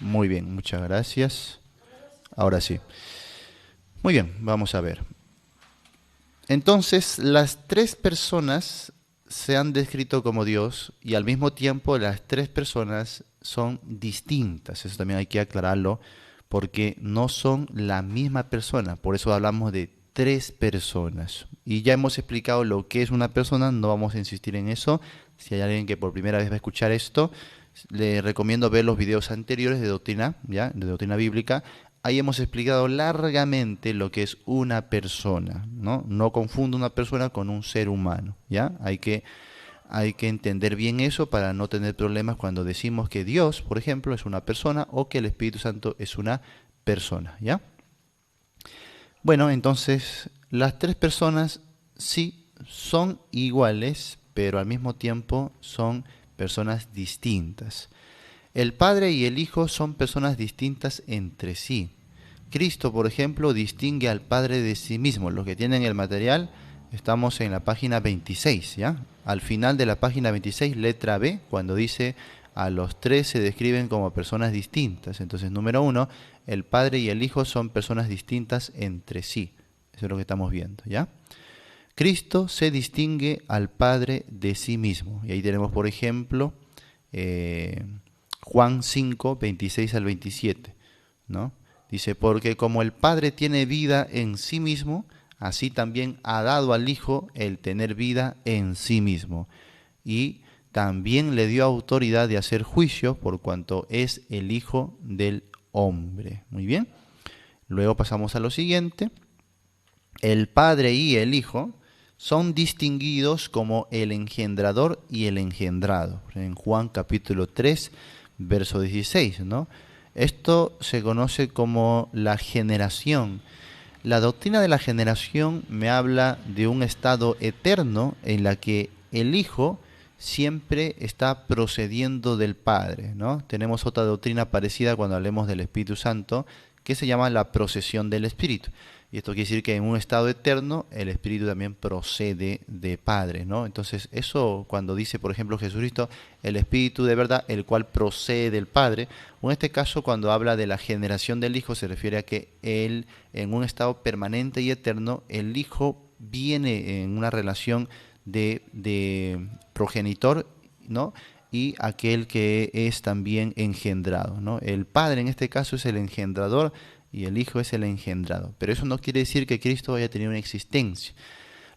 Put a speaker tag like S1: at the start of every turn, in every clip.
S1: Muy bien, muchas gracias. Ahora sí. Muy bien, vamos a ver. Entonces, las tres personas se han descrito como Dios y al mismo tiempo las tres personas son distintas. Eso también hay que aclararlo porque no son la misma persona. Por eso hablamos de tres personas. Y ya hemos explicado lo que es una persona, no vamos a insistir en eso. Si hay alguien que por primera vez va a escuchar esto, le recomiendo ver los videos anteriores de doctrina, ¿ya? De doctrina bíblica. Ahí hemos explicado largamente lo que es una persona, ¿no? No confundo una persona con un ser humano, ¿ya? Hay que entender bien eso para no tener problemas cuando decimos que Dios, por ejemplo, es una persona o que el Espíritu Santo es una persona, ¿ya? Bueno, entonces las tres personas sí son iguales, pero al mismo tiempo son personas distintas. El Padre y el Hijo son personas distintas entre sí. Cristo, por ejemplo, distingue al Padre de sí mismo. Los que tienen el material, estamos en la página 26, ¿ya? Al final de la página 26, letra B, cuando dice a los tres se describen como personas distintas. Entonces, número uno, el Padre y el Hijo son personas distintas entre sí. Eso es lo que estamos viendo, ¿ya? Cristo se distingue al Padre de sí mismo. Y ahí tenemos, por ejemplo, eh, Juan 5, 26 al 27, ¿no? Dice, porque como el Padre tiene vida en sí mismo, así también ha dado al Hijo el tener vida en sí mismo. Y también le dio autoridad de hacer juicio por cuanto es el Hijo del hombre. Muy bien. Luego pasamos a lo siguiente. El Padre y el Hijo son distinguidos como el engendrador y el engendrado. En Juan capítulo 3, verso 16, ¿no? Esto se conoce como la generación. La doctrina de la generación me habla de un estado eterno en la que el Hijo siempre está procediendo del Padre, ¿no? Tenemos otra doctrina parecida cuando hablemos del Espíritu Santo que se llama la procesión del Espíritu. Y esto quiere decir que en un estado eterno el Espíritu también procede de Padre, ¿no? Entonces eso cuando dice, por ejemplo, Jesucristo, el Espíritu de verdad, el cual procede del Padre, o en este caso cuando habla de la generación del Hijo se refiere a que Él en un estado permanente y eterno, el Hijo viene en una relación de progenitor, ¿no? Y aquel que es también engendrado, ¿no? El Padre en este caso es el engendrador y el Hijo es el engendrado. Pero eso no quiere decir que Cristo haya tenido una existencia.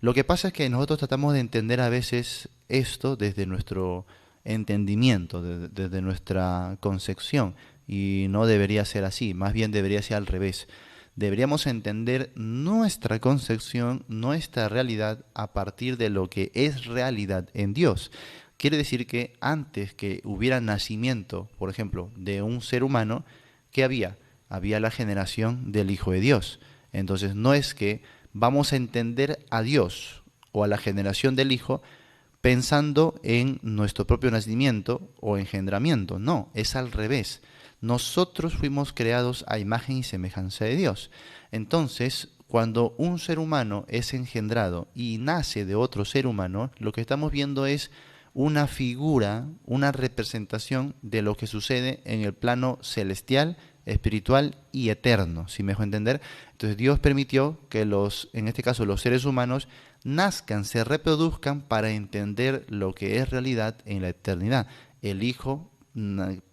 S1: Lo que pasa es que nosotros tratamos de entender a veces esto desde nuestro entendimiento, desde nuestra concepción, y no debería ser así, más bien debería ser al revés. Deberíamos entender nuestra concepción, nuestra realidad a partir de lo que es realidad en Dios. Quiere decir que antes que hubiera nacimiento, por ejemplo, de un ser humano, ¿qué había? Había la generación del Hijo de Dios. Entonces no es que vamos a entender a Dios o a la generación del Hijo pensando en nuestro propio nacimiento o engendramiento. No, es al revés. Nosotros fuimos creados a imagen y semejanza de Dios. Entonces, cuando un ser humano es engendrado y nace de otro ser humano, lo que estamos viendo es una figura, una representación de lo que sucede en el plano celestial, espiritual y eterno, si me dejo entender. Entonces Dios permitió que en este caso los seres humanos, nazcan, se reproduzcan para entender lo que es realidad en la eternidad. El Hijo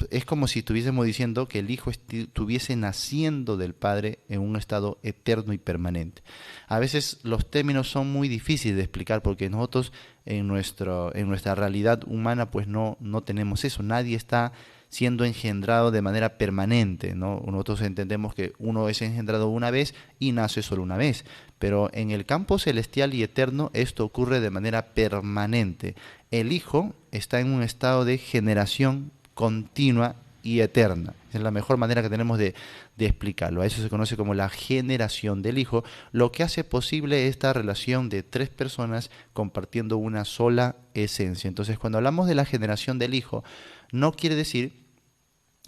S1: es como si estuviésemos diciendo que el Hijo estuviese naciendo del Padre en un estado eterno y permanente. A veces los términos son muy difíciles de explicar porque nosotros en nuestra realidad humana pues no tenemos eso. Nadie está siendo engendrado de manera permanente, ¿no? Nosotros entendemos que uno es engendrado una vez y nace solo una vez, pero en el campo celestial y eterno esto ocurre de manera permanente. El Hijo está en un estado de generación continua y eterna. Es la mejor manera que tenemos de explicarlo. A eso se conoce como la generación del Hijo, lo que hace posible esta relación de tres personas compartiendo una sola esencia. Entonces, cuando hablamos de la generación del Hijo, no quiere decir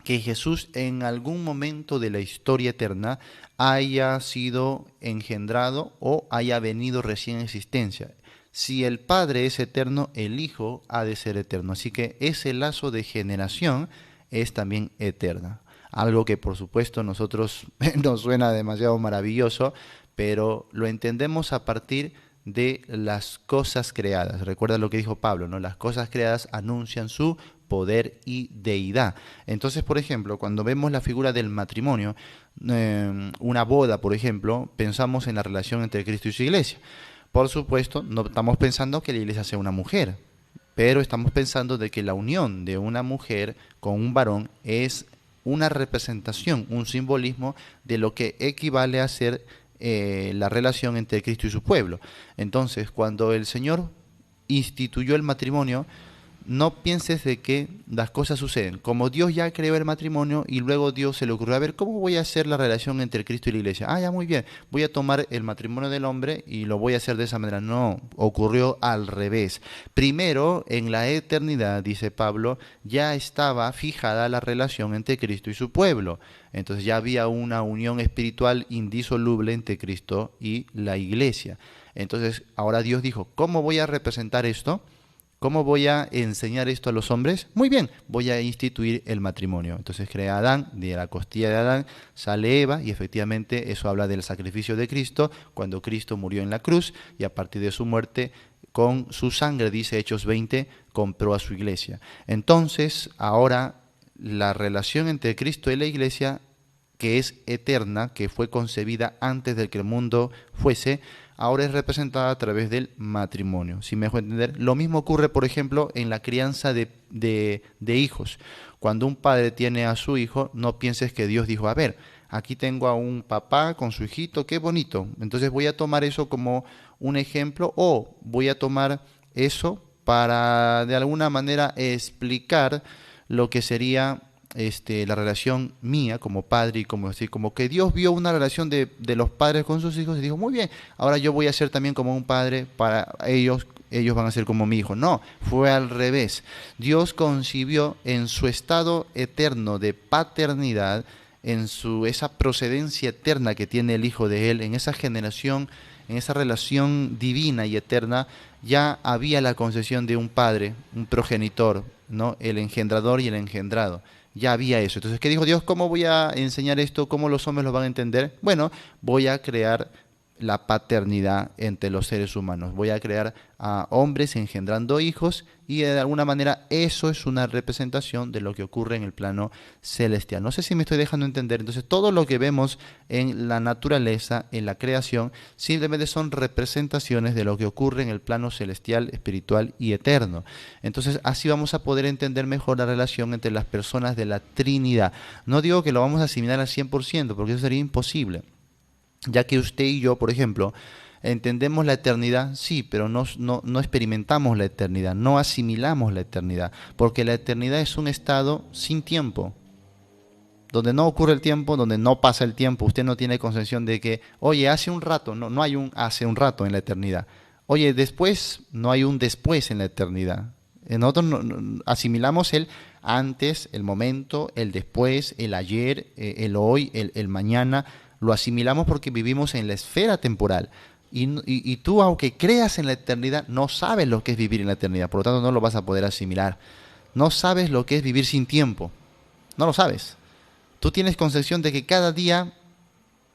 S1: que Jesús en algún momento de la historia eterna haya sido engendrado o haya venido recién en existencia. Si el Padre es eterno, el Hijo ha de ser eterno. Así que ese lazo de generación es también eterna. algo que por supuesto nosotros nos suena demasiado maravilloso, pero lo entendemos a partir de las cosas creadas. Recuerda lo que dijo Pablo, ¿no? Las cosas creadas anuncian su poder y deidad. Entonces, por ejemplo, cuando vemos la figura del matrimonio, una boda, por ejemplo, pensamos en la relación entre Cristo y su iglesia. Por supuesto, no estamos pensando que la iglesia sea una mujer, pero estamos pensando de que la unión de una mujer con un varón es una representación, un simbolismo de lo que equivale a ser la relación entre Cristo y su pueblo. Entonces, cuando el Señor instituyó el matrimonio, no pienses de que las cosas suceden. Como Dios ya creó el matrimonio y luego Dios se le ocurrió, a ver, ¿cómo voy a hacer la relación entre Cristo y la iglesia? Ah, ya muy bien, voy a tomar el matrimonio del hombre y lo voy a hacer de esa manera. No, ocurrió al revés. Primero, en la eternidad, dice Pablo, ya estaba fijada la relación entre Cristo y su pueblo. Entonces ya había una unión espiritual indisoluble entre Cristo y la iglesia. Entonces ahora Dios dijo, ¿cómo voy a representar esto? ¿Cómo voy a enseñar esto a los hombres? Muy bien, voy a instituir el matrimonio. Entonces crea a Adán, de la costilla de Adán sale Eva y efectivamente eso habla del sacrificio de Cristo cuando Cristo murió en la cruz y a partir de su muerte con su sangre, dice Hechos 20, compró a su iglesia. Entonces ahora la relación entre Cristo y la iglesia, que es eterna, que fue concebida antes de que el mundo fuese, ahora es representada a través del matrimonio. Si me dejo entender, lo mismo ocurre, por ejemplo, en la crianza de hijos. Cuando un padre tiene a su hijo, no pienses que Dios dijo, a ver, aquí tengo a un papá con su hijito, qué bonito. Entonces voy a tomar eso como un ejemplo o voy a tomar eso para de alguna manera explicar lo que sería la relación mía como padre y como así, como que Dios vio una relación de los padres con sus hijos y dijo, muy bien, ahora yo voy a ser también como un padre para ellos van a ser como mi hijo. No, fue al revés. Dios concibió en su estado eterno de paternidad, esa procedencia eterna que tiene el hijo de él, en esa generación, en esa relación divina y eterna, ya había la concesión de un padre, un progenitor, ¿no? El engendrador y el engendrado. Ya había eso. Entonces, ¿qué dijo Dios? ¿Cómo voy a enseñar esto? ¿Cómo los hombres lo van a entender? Bueno, voy a crear la paternidad entre los seres humanos. Voy a crear a hombres engendrando hijos y de alguna manera eso es una representación de lo que ocurre en el plano celestial. No sé si me estoy dejando entender. Entonces todo lo que vemos en la naturaleza, en la creación, simplemente son representaciones de lo que ocurre en el plano celestial, espiritual y eterno. Entonces así vamos a poder entender mejor la relación entre las personas de la Trinidad. No digo que lo vamos a asimilar al 100% porque eso sería imposible, ya que usted y yo, por ejemplo, entendemos la eternidad, sí, pero no experimentamos la eternidad, no asimilamos la eternidad, porque la eternidad es un estado sin tiempo, donde no ocurre el tiempo, donde no pasa el tiempo. Usted no tiene concepción de que, oye, hace un rato, no hay un hace un rato en la eternidad. Oye, después, no hay un después en la eternidad. Nosotros asimilamos el antes, el momento, el después, el ayer, el hoy, el mañana. Lo asimilamos porque vivimos en la esfera temporal. Y tú, aunque creas en la eternidad, no sabes lo que es vivir en la eternidad. Por lo tanto, no lo vas a poder asimilar. No sabes lo que es vivir sin tiempo. No lo sabes. Tú tienes concepción de que cada día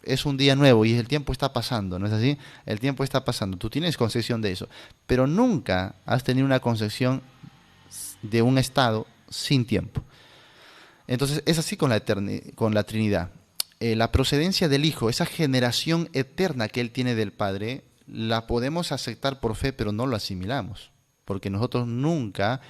S1: es un día nuevo y el tiempo está pasando, ¿no es así? El tiempo está pasando. Tú tienes concepción de eso. Pero nunca has tenido una concepción de un estado sin tiempo. Entonces, es así con con la Trinidad. La procedencia del Hijo, esa generación eterna que Él tiene del Padre, la podemos aceptar por fe, pero no lo asimilamos, porque nosotros nunca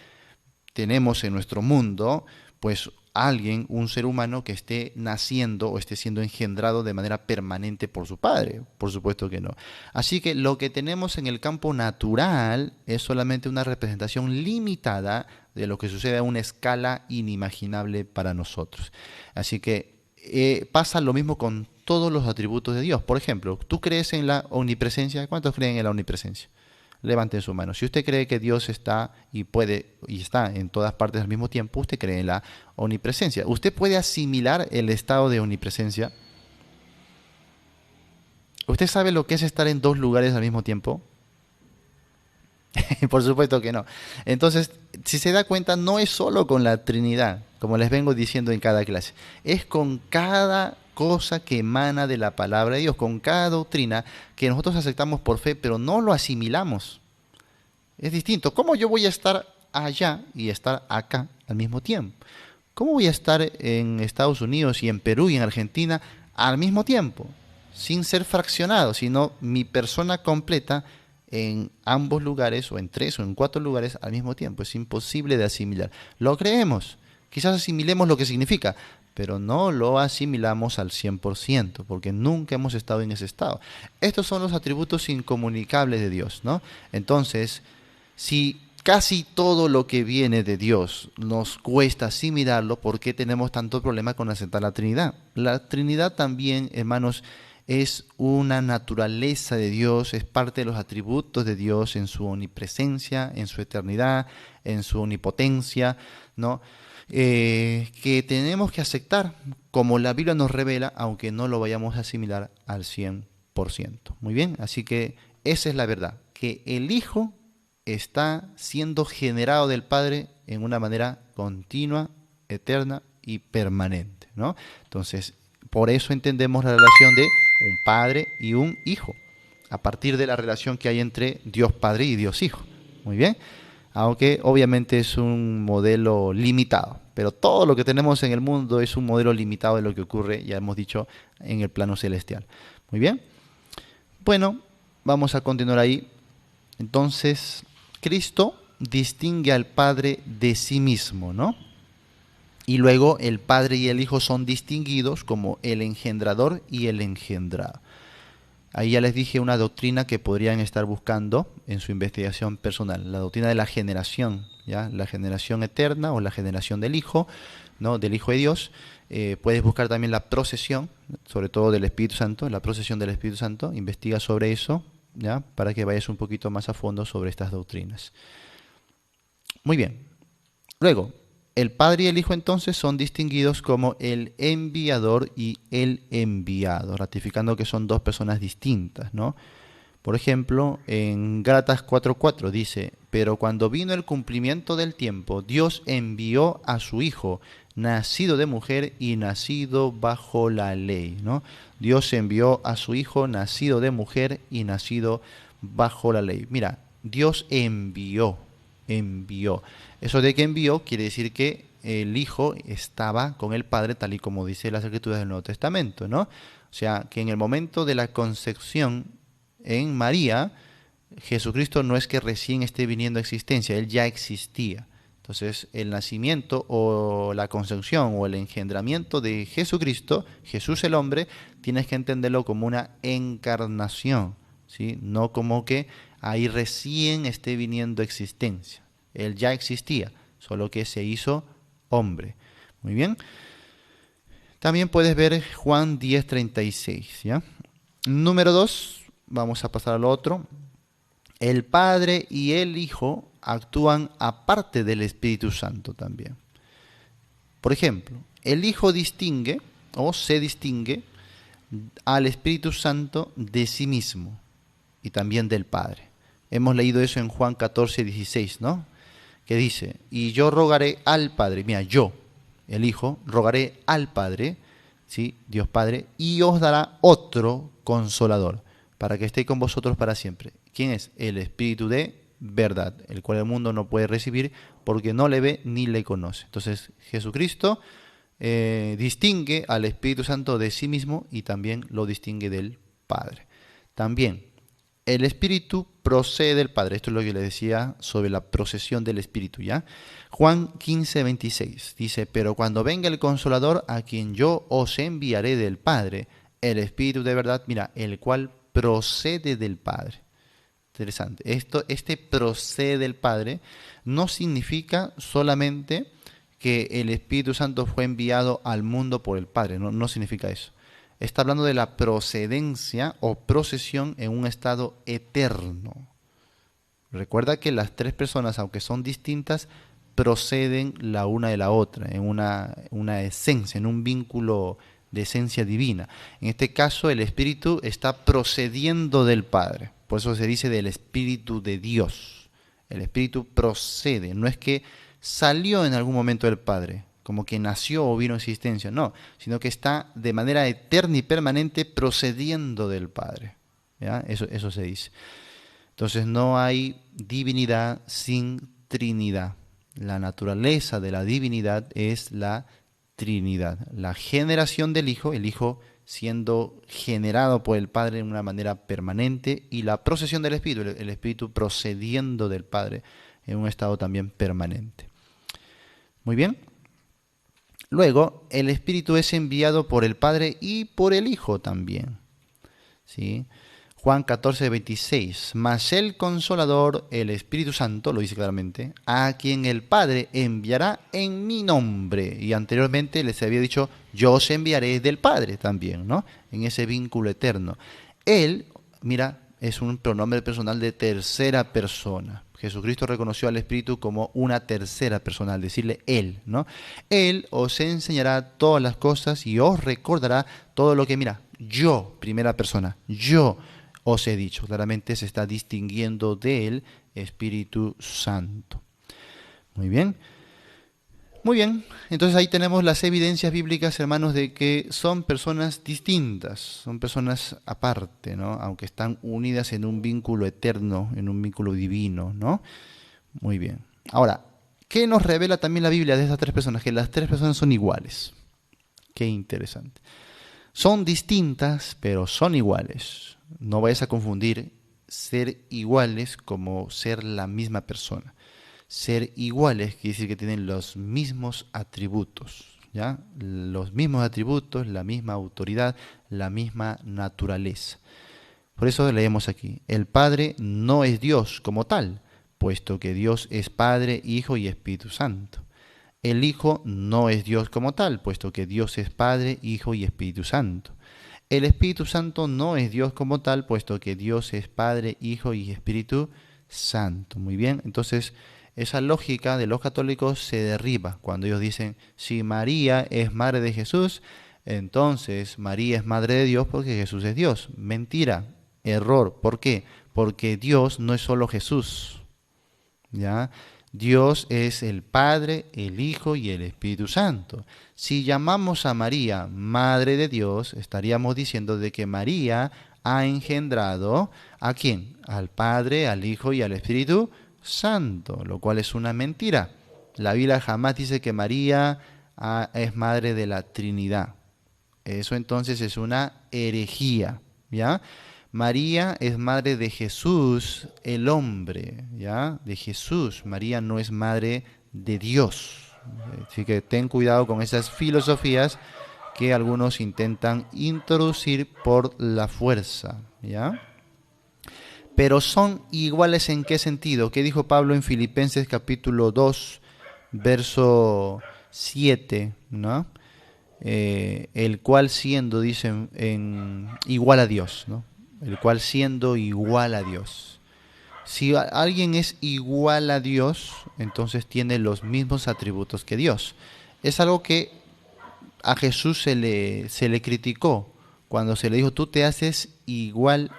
S1: tenemos en nuestro mundo, pues, alguien, un ser humano que esté naciendo o esté siendo engendrado de manera permanente por su Padre. Por supuesto que no. Así que lo que tenemos en el campo natural es solamente una representación limitada de lo que sucede a una escala inimaginable para nosotros. Así que pasa lo mismo con todos los atributos de Dios. Por ejemplo, ¿tú crees en la omnipresencia? ¿Cuántos creen en la omnipresencia? Levanten su mano. Si usted cree que Dios está y puede y está en todas partes al mismo tiempo, usted cree en la omnipresencia. ¿Usted puede asimilar el estado de omnipresencia? ¿Usted sabe lo que es estar en dos lugares al mismo tiempo? Por supuesto que no. Entonces, si se da cuenta, no es solo con la Trinidad, como les vengo diciendo en cada clase, es con cada cosa que emana de la palabra de Dios, con cada doctrina que nosotros aceptamos por fe, pero no lo asimilamos. Es distinto. ¿Cómo yo voy a estar allá y estar acá al mismo tiempo? ¿Cómo voy a estar en Estados Unidos y en Perú y en Argentina al mismo tiempo? Sin ser fraccionado, sino mi persona completa en ambos lugares, o en tres o en cuatro lugares al mismo tiempo. Es imposible de asimilar. Lo creemos. Quizás asimilemos lo que significa, pero no lo asimilamos al 100%, porque nunca hemos estado en ese estado. Estos son los atributos incomunicables de Dios, ¿no? Entonces, si casi todo lo que viene de Dios nos cuesta asimilarlo, ¿por qué tenemos tanto problema con aceptar la Trinidad? La Trinidad también, hermanos, es una naturaleza de Dios, es parte de los atributos de Dios en su omnipresencia, en su eternidad, en su omnipotencia, ¿no? Que tenemos que aceptar, como la Biblia nos revela, aunque no lo vayamos a asimilar al 100%. Muy bien, así que esa es la verdad, que el Hijo está siendo generado del Padre en una manera continua, eterna y permanente, ¿no? Entonces, por eso entendemos la relación de un padre y un hijo, a partir de la relación que hay entre Dios Padre y Dios Hijo. Muy bien, aunque obviamente es un modelo limitado, pero todo lo que tenemos en el mundo es un modelo limitado de lo que ocurre, ya hemos dicho, en el plano celestial. Muy bien, bueno, vamos a continuar ahí. Entonces, Cristo distingue al Padre de sí mismo, ¿no? Y luego el Padre y el Hijo son distinguidos como el engendrador y el engendrado. Ahí ya les dije una doctrina que podrían estar buscando en su investigación personal, la doctrina de la generación, ¿ya? La generación eterna o la generación del Hijo, ¿no? Del Hijo de Dios. Puedes buscar también la procesión, sobre todo del Espíritu Santo, la procesión del Espíritu Santo, investiga sobre eso, ¿ya? Para que vayas un poquito más a fondo sobre estas doctrinas. Muy bien. Luego, el Padre y el Hijo entonces son distinguidos como el enviador y el enviado, ratificando que son dos personas distintas, ¿no? Por ejemplo, en Gálatas 4:4 dice, pero cuando vino el cumplimiento del tiempo, Dios envió a su Hijo, nacido de mujer y nacido bajo la ley, ¿no? Dios envió a su Hijo, nacido de mujer y nacido bajo la ley. Mira, Dios envió. Eso de que envió quiere decir que el Hijo estaba con el Padre, tal y como dice las Escrituras del Nuevo Testamento, ¿no? O sea, que en el momento de la concepción en María, Jesucristo no es que recién esté viniendo a existencia, Él ya existía. Entonces, el nacimiento o la concepción o el engendramiento de Jesucristo, Jesús el hombre, tienes que entenderlo como una encarnación, ¿sí? No como que ahí recién esté viniendo a existencia. Él ya existía, solo que se hizo hombre. Muy bien. También puedes ver Juan 10:36, ¿ya? Número 2, vamos a pasar al otro. El Padre y el Hijo actúan aparte del Espíritu Santo también. Por ejemplo, el Hijo distingue o se distingue al Espíritu Santo de sí mismo y también del Padre. Hemos leído eso en Juan 14:16, ¿no? Que dice, y yo rogaré al Padre, mira, yo, el Hijo, rogaré al Padre, ¿sí? Dios Padre, y os dará otro consolador, para que esté con vosotros para siempre. ¿Quién es? El Espíritu de verdad, el cual el mundo no puede recibir porque no le ve ni le conoce. Entonces, Jesucristo distingue al Espíritu Santo de sí mismo y también lo distingue del Padre. También, el Espíritu procede del Padre. Esto es lo que le decía sobre la procesión del Espíritu, ¿ya? Juan 15:26 dice, pero cuando venga el Consolador, a quien yo os enviaré del Padre, el Espíritu de verdad, mira, el cual procede del Padre. Interesante. Este procede del Padre no significa solamente que el Espíritu Santo fue enviado al mundo por el Padre, no significa eso. Está hablando de la procedencia o procesión en un estado eterno. Recuerda que las tres personas, aunque son distintas, proceden la una de la otra, en una esencia, en un vínculo de esencia divina. En este caso, el Espíritu está procediendo del Padre. Por eso se dice del Espíritu de Dios. El Espíritu procede, no es que salió en algún momento del Padre, como que nació o vino a existencia, no, sino que está de manera eterna y permanente procediendo del Padre. ¿Ya? Eso se dice. Entonces no hay divinidad sin Trinidad. La naturaleza de la divinidad es la Trinidad. La generación del Hijo, el Hijo siendo generado por el Padre de una manera permanente, y la procesión del Espíritu, el Espíritu procediendo del Padre en un estado también permanente. Muy bien. Luego, el Espíritu es enviado por el Padre y por el Hijo también. ¿Sí? Juan 14, 26. Mas el Consolador, el Espíritu Santo, lo dice claramente, a quien el Padre enviará en mi nombre. Y anteriormente les había dicho, yo os enviaré del Padre también, ¿no? En ese vínculo eterno. Él, mira, es un pronombre personal de tercera persona. Jesucristo reconoció al Espíritu como una tercera persona, al decirle Él, ¿no? Él os enseñará todas las cosas y os recordará todo lo que, mira, yo, primera persona, yo os he dicho. Claramente se está distinguiendo del Espíritu Santo. Muy bien. Muy bien. Entonces ahí tenemos las evidencias bíblicas, hermanos, de que son personas distintas, son personas aparte, ¿no? Aunque están unidas en un vínculo eterno, en un vínculo divino, ¿no? Muy bien. Ahora, ¿qué nos revela también la Biblia de estas tres personas? Que las tres personas son iguales. Qué interesante. Son distintas, pero son iguales. No vayas a confundir ser iguales como ser la misma persona. Ser iguales quiere decir que tienen los mismos atributos, ¿ya? Los mismos atributos, la misma autoridad, la misma naturaleza. Por eso leemos aquí, el Padre no es Dios como tal, puesto que Dios es Padre, Hijo y Espíritu Santo. El Hijo no es Dios como tal, puesto que Dios es Padre, Hijo y Espíritu Santo. El Espíritu Santo no es Dios como tal, puesto que Dios es Padre, Hijo y Espíritu Santo. Muy bien, entonces esa lógica de los católicos se derriba cuando ellos dicen, si María es madre de Jesús, entonces María es madre de Dios porque Jesús es Dios. Mentira, error. ¿Por qué? Porque Dios no es solo Jesús, ¿ya? Dios es el Padre, el Hijo y el Espíritu Santo. Si llamamos a María Madre de Dios, estaríamos diciendo de que María ha engendrado ¿a quién? Al Padre, al Hijo y al Espíritu Santo, lo cual es una mentira. La Biblia jamás dice que María es madre de la Trinidad. Eso entonces es una herejía, ¿ya? María es madre de Jesús, el hombre, ¿ya? De Jesús. María no es madre de Dios. Así que ten cuidado con esas filosofías que algunos intentan introducir por la fuerza, ¿ya? Pero son iguales ¿en qué sentido? ¿Qué dijo Pablo en Filipenses capítulo 2, verso 7, ¿no? El cual siendo, dicen, igual a Dios, ¿no? El cual siendo igual a Dios. Si alguien es igual a Dios, entonces tiene los mismos atributos que Dios. Es algo que a Jesús se le criticó cuando se le dijo, tú te haces igual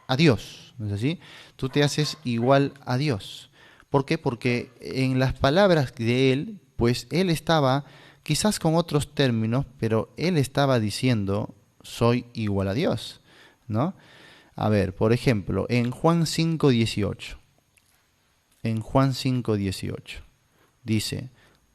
S1: a Dios, ¿no es así? Tú te haces igual a Dios. ¿Por qué? Porque en las palabras de él, pues él estaba, quizás con otros términos, pero él estaba diciendo, soy igual a Dios, ¿no? A ver, por ejemplo, en Juan 5:18, en Juan 5:18, dice,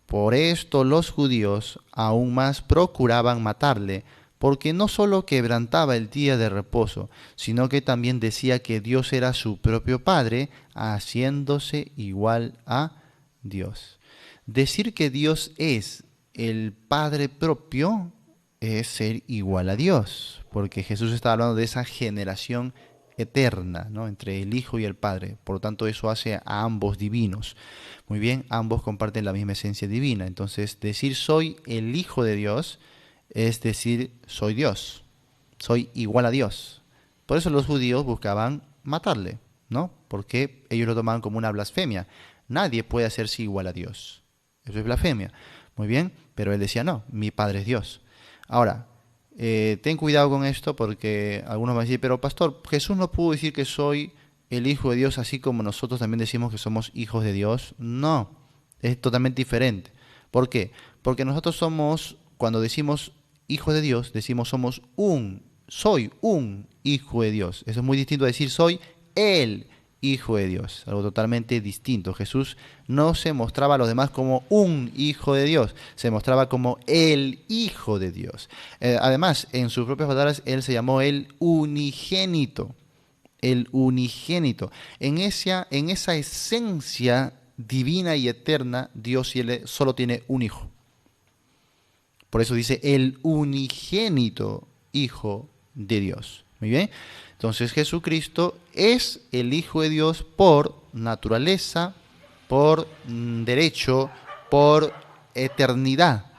S1: por esto los judíos aún más procuraban matarle, porque no solo quebrantaba el día de reposo, sino que también decía que Dios era su propio Padre, haciéndose igual a Dios. Decir que Dios es el Padre propio es ser igual a Dios, porque Jesús está hablando de esa generación eterna, ¿no? Entre el Hijo y el Padre. Por lo tanto, eso hace a ambos divinos. Muy bien, ambos comparten la misma esencia divina. Entonces, decir soy el Hijo de Dios es decir soy Dios, soy igual a Dios. Por eso los judíos buscaban matarle, ¿no? Porque ellos lo tomaban como una blasfemia. Nadie puede hacerse igual a Dios. Eso es blasfemia. Muy bien, pero él decía no, mi Padre es Dios. Ahora, ten cuidado con esto porque algunos van a decir, pero pastor, Jesús no pudo decir que soy el Hijo de Dios así como nosotros también decimos que somos hijos de Dios? No, es totalmente diferente. ¿Por qué? Porque nosotros somos, cuando decimos hijo de Dios, decimos soy un hijo de Dios. Eso es muy distinto a decir soy el hijo de Dios, algo totalmente distinto. Jesús no se mostraba a los demás como un hijo de Dios, se mostraba como el hijo de Dios. Además, en sus propias palabras, él se llamó el unigénito, el unigénito. En esa esencia divina y eterna, Dios solo tiene un hijo. Por eso dice el unigénito Hijo de Dios. Muy bien. Entonces Jesucristo es el Hijo de Dios por naturaleza, por derecho, por eternidad.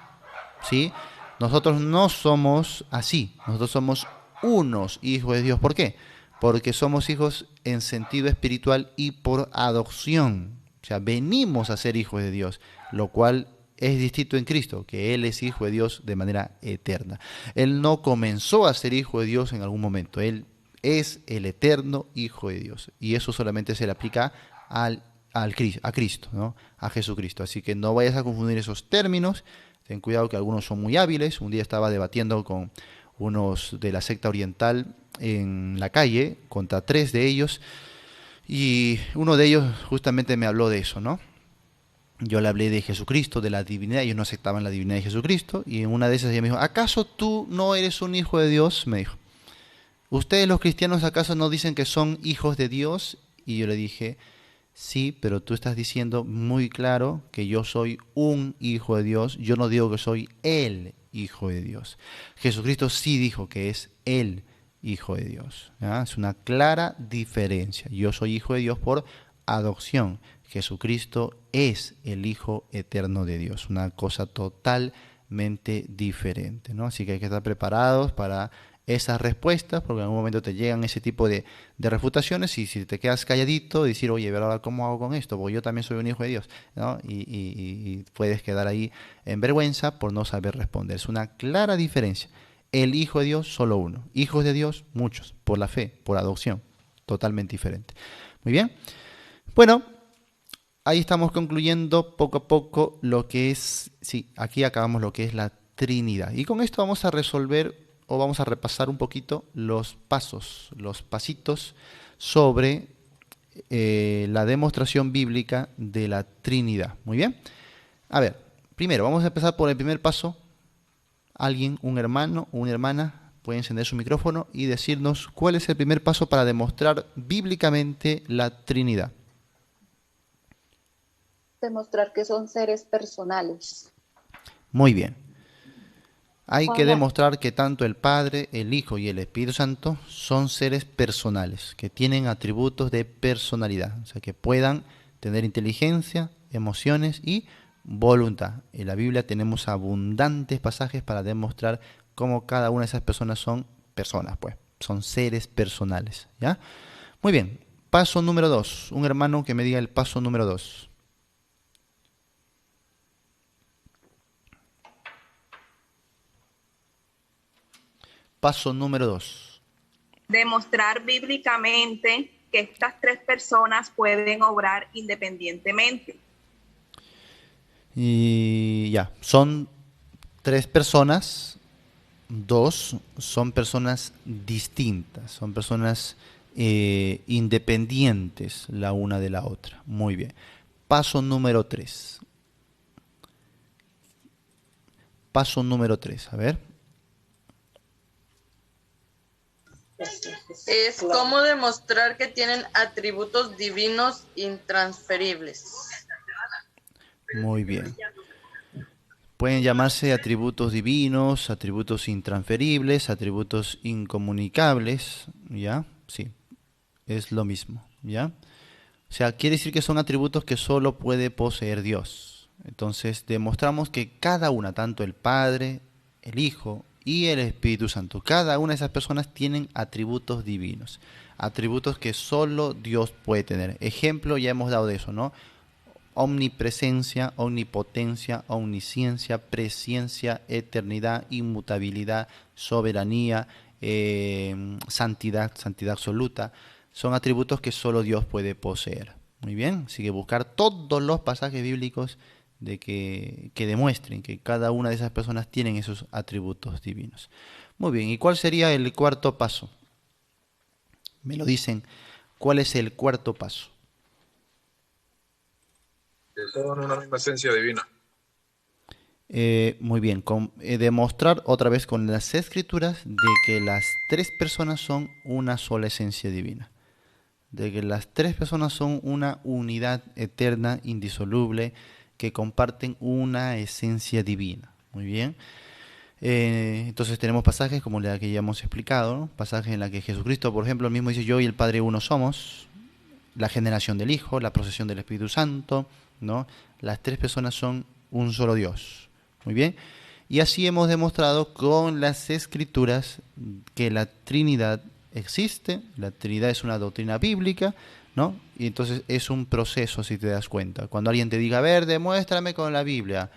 S1: ¿Sí? Nosotros no somos así. Nosotros somos unos hijos de Dios. ¿Por qué? Porque somos hijos en sentido espiritual y por adopción. O sea, venimos a ser hijos de Dios, lo cual es distinto en Cristo, que Él es hijo de Dios de manera eterna. Él no comenzó a ser hijo de Dios en algún momento. Él es el eterno Hijo de Dios. Y eso solamente se le aplica a Cristo, ¿no? A Jesucristo. Así que no vayas a confundir esos términos. Ten cuidado que algunos son muy hábiles. Un día estaba debatiendo con unos de la secta oriental en la calle, contra 3 de ellos. Y uno de ellos justamente me habló de eso, ¿no? Yo le hablé de Jesucristo, de la divinidad, ellos no aceptaban la divinidad de Jesucristo, y en una de esas ella me dijo, ¿acaso tú no eres un hijo de Dios? Me dijo, ¿ustedes los cristianos acaso no dicen que son hijos de Dios? Y yo le dije, sí, pero tú estás diciendo muy claro que yo soy un hijo de Dios, yo no digo que soy el hijo de Dios. Jesucristo sí dijo que es el hijo de Dios, ¿ya? Es una clara diferencia. Yo soy hijo de Dios por adopción. Jesucristo es el Hijo eterno de Dios, una cosa totalmente diferente, ¿no? Así que hay que estar preparados para esas respuestas, porque en algún momento te llegan ese tipo de refutaciones, y si te quedas calladito, decir, oye, pero ahora ¿cómo hago con esto? Porque yo también soy un hijo de Dios, ¿no? Y puedes quedar ahí en vergüenza por no saber responder. Es una clara diferencia. El Hijo de Dios, solo uno. Hijos de Dios, muchos, por la fe, por adopción, totalmente diferente. Muy bien. Bueno, ahí estamos concluyendo poco a poco lo que es, sí, aquí acabamos lo que es la Trinidad. Y con esto vamos a resolver o vamos a repasar un poquito los pasos, los pasitos sobre la demostración bíblica de la Trinidad. Muy bien. A ver, primero vamos a empezar por el primer paso. Alguien, un hermano o una hermana, puede encender su micrófono y decirnos cuál es el primer paso para demostrar bíblicamente la Trinidad.
S2: Demostrar que son seres personales.
S1: Muy bien. Hay que
S2: Hola.
S1: demostrar que tanto el Padre, el Hijo y el Espíritu Santo son seres personales, que tienen atributos de personalidad, o sea, que puedan tener inteligencia, emociones y voluntad. En la Biblia tenemos abundantes pasajes para demostrar cómo cada una de esas personas son personas, pues, son seres personales, ¿ya? Muy bien, paso número 2. Un hermano que me diga el paso número 2. Paso número 2.
S3: Demostrar bíblicamente que estas 3 personas pueden obrar independientemente.
S1: Y ya, son 3 personas, 2 son personas distintas, son personas independientes la una de la otra. Muy bien. Paso número 3. Paso número 3, a ver.
S4: Es cómo demostrar que tienen atributos divinos intransferibles.
S1: Muy bien. Pueden llamarse atributos divinos, atributos intransferibles, atributos incomunicables, ¿ya? Sí, es lo mismo, ¿ya? O sea, quiere decir que son atributos que solo puede poseer Dios. Entonces, demostramos que cada una, tanto el Padre, el Hijo y el Espíritu Santo, cada una de esas personas tienen atributos divinos, atributos que solo Dios puede tener. Ejemplo, ya hemos dado de eso, ¿no? Omnipresencia, omnipotencia, omnisciencia, presciencia, eternidad, inmutabilidad, soberanía, santidad, santidad absoluta, son atributos que solo Dios puede poseer. Muy bien, así que buscar todos los pasajes bíblicos que demuestren que cada una de esas personas tienen esos atributos divinos. Muy bien, ¿y cuál sería el cuarto paso? Me lo dicen, ¿cuál es el cuarto paso?
S5: Que son una misma esencia divina.
S1: Muy bien, demostrar otra vez con las escrituras de que las tres personas son una sola esencia divina. De que las tres personas son una unidad eterna, indisoluble, que comparten una esencia divina. Muy bien. Entonces tenemos pasajes como la que ya hemos explicado, ¿no? Pasajes en la que Jesucristo, por ejemplo, el mismo dice: yo y el Padre uno somos. La generación del Hijo, la procesión del Espíritu Santo, ¿no? Las tres personas son un solo Dios. Muy bien. Y así hemos demostrado con las Escrituras que la Trinidad existe. La Trinidad es una doctrina bíblica, ¿no? Y entonces es un proceso, si te das cuenta. Cuando alguien te diga, a ver, demuéstrame con la Biblia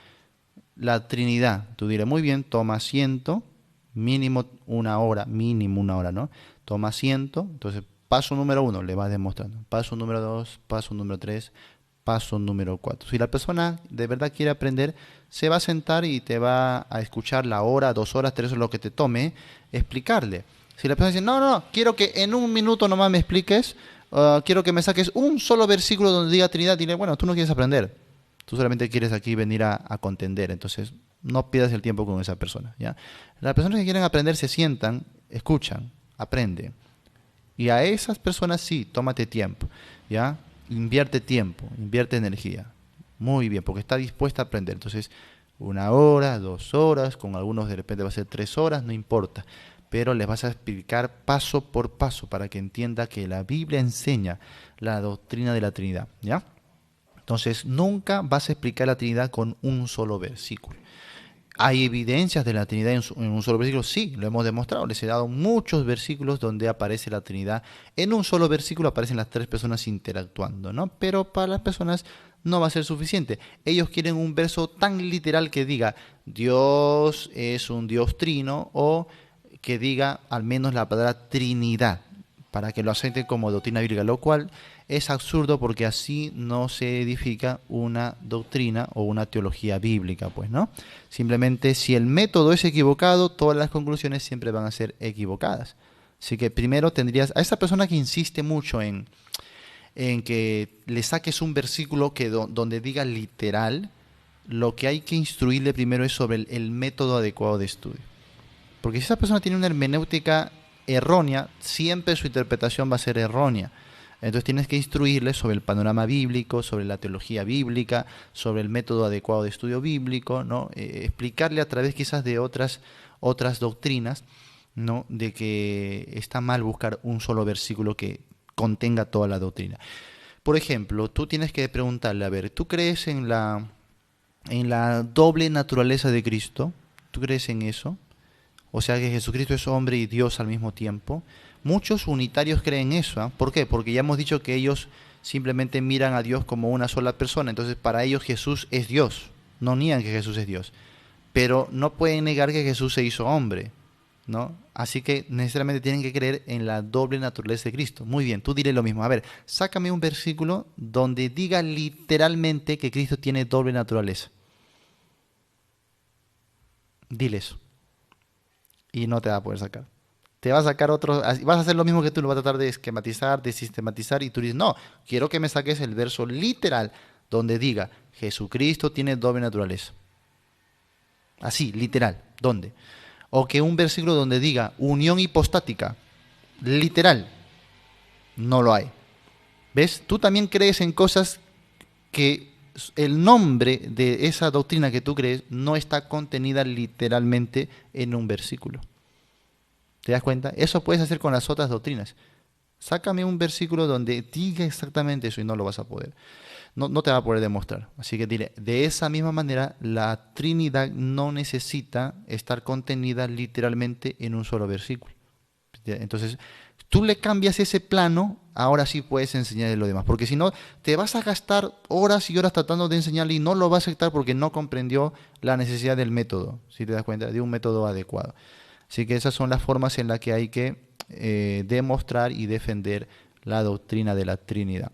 S1: la Trinidad, tú dirás, muy bien, toma asiento, mínimo una hora, ¿no? Toma asiento, entonces paso número 1, le vas demostrando. Paso número 2, paso número 3, paso número 4. Si la persona de verdad quiere aprender, se va a sentar y te va a escuchar la hora, 2 horas, 3 horas, lo que te tome, explicarle. Si la persona dice, no, quiero que en un minuto nomás me expliques, quiero que me saques un solo versículo donde diga Trinidad, dile, bueno, tú no quieres aprender. Tú solamente quieres aquí venir a contender, entonces no pierdas el tiempo con esa persona, ¿ya? Las personas que quieren aprender se sientan, escuchan, aprenden. Y a esas personas sí, tómate tiempo, ¿ya? Invierte tiempo, invierte energía. Muy bien, porque está dispuesta a aprender. Entonces, 1 hora, 2 horas, con algunos de repente va a ser 3 horas, no importa. Pero les vas a explicar paso por paso para que entienda que la Biblia enseña la doctrina de la Trinidad, ¿ya? Entonces, nunca vas a explicar la Trinidad con un solo versículo. ¿Hay evidencias de la Trinidad en un solo versículo? Sí, lo hemos demostrado. Les he dado muchos versículos donde aparece la Trinidad. En un solo versículo aparecen las tres personas interactuando, ¿no? Pero para las personas no va a ser suficiente. Ellos quieren un verso tan literal que diga Dios es un Dios trino, o que diga al menos la palabra Trinidad, para que lo acepten como doctrina bíblica, lo cual es absurdo porque así no se edifica una doctrina o una teología bíblica, pues, ¿no? Simplemente si el método es equivocado, todas las conclusiones siempre van a ser equivocadas. Así que primero tendrías a esa persona que insiste mucho en que le saques un versículo que donde diga literal, lo que hay que instruirle primero es sobre el método adecuado de estudio. Porque si esa persona tiene una hermenéutica errónea, siempre su interpretación va a ser errónea. Entonces tienes que instruirle sobre el panorama bíblico, sobre la teología bíblica, sobre el método adecuado de estudio bíblico, ¿no? Explicarle a través quizás de otras doctrinas, ¿no? De que está mal buscar un solo versículo que contenga toda la doctrina. Por ejemplo, tú tienes que preguntarle, a ver, ¿tú crees en la doble naturaleza de Cristo? ¿Tú crees en eso? O sea que Jesucristo es hombre y Dios al mismo tiempo. Muchos unitarios creen eso, ¿eh? ¿Por qué? Porque ya hemos dicho que ellos simplemente miran a Dios como una sola persona. Entonces para ellos Jesús es Dios. No niegan que Jesús es Dios. Pero no pueden negar que Jesús se hizo hombre, ¿no? Así que necesariamente tienen que creer en la doble naturaleza de Cristo. Muy bien, tú dile lo mismo. A ver, sácame un versículo donde diga literalmente que Cristo tiene doble naturaleza. Dile eso. Y no te va a poder sacar. Te va a sacar otro, vas a hacer lo mismo que tú, lo vas a tratar de esquematizar, de sistematizar, y tú dices, no, quiero que me saques el verso literal donde diga, Jesucristo tiene doble naturaleza. Así, literal, ¿dónde? O que un versículo donde diga, unión hipostática, literal, no lo hay. ¿Ves? Tú también crees en cosas que el nombre de esa doctrina que tú crees no está contenida literalmente en un versículo. ¿Te das cuenta? Eso puedes hacer con las otras doctrinas. Sácame un versículo donde diga exactamente eso y no lo vas a poder. No te va a poder demostrar. Así que dile, de esa misma manera, la Trinidad no necesita estar contenida literalmente en un solo versículo. Entonces, tú le cambias ese plano, ahora sí puedes enseñarle lo demás. Porque si no, te vas a gastar horas y horas tratando de enseñarle y no lo va a aceptar porque no comprendió la necesidad del método, si te das cuenta, de un método adecuado. Así que esas son las formas en las que hay que demostrar y defender la doctrina de la Trinidad.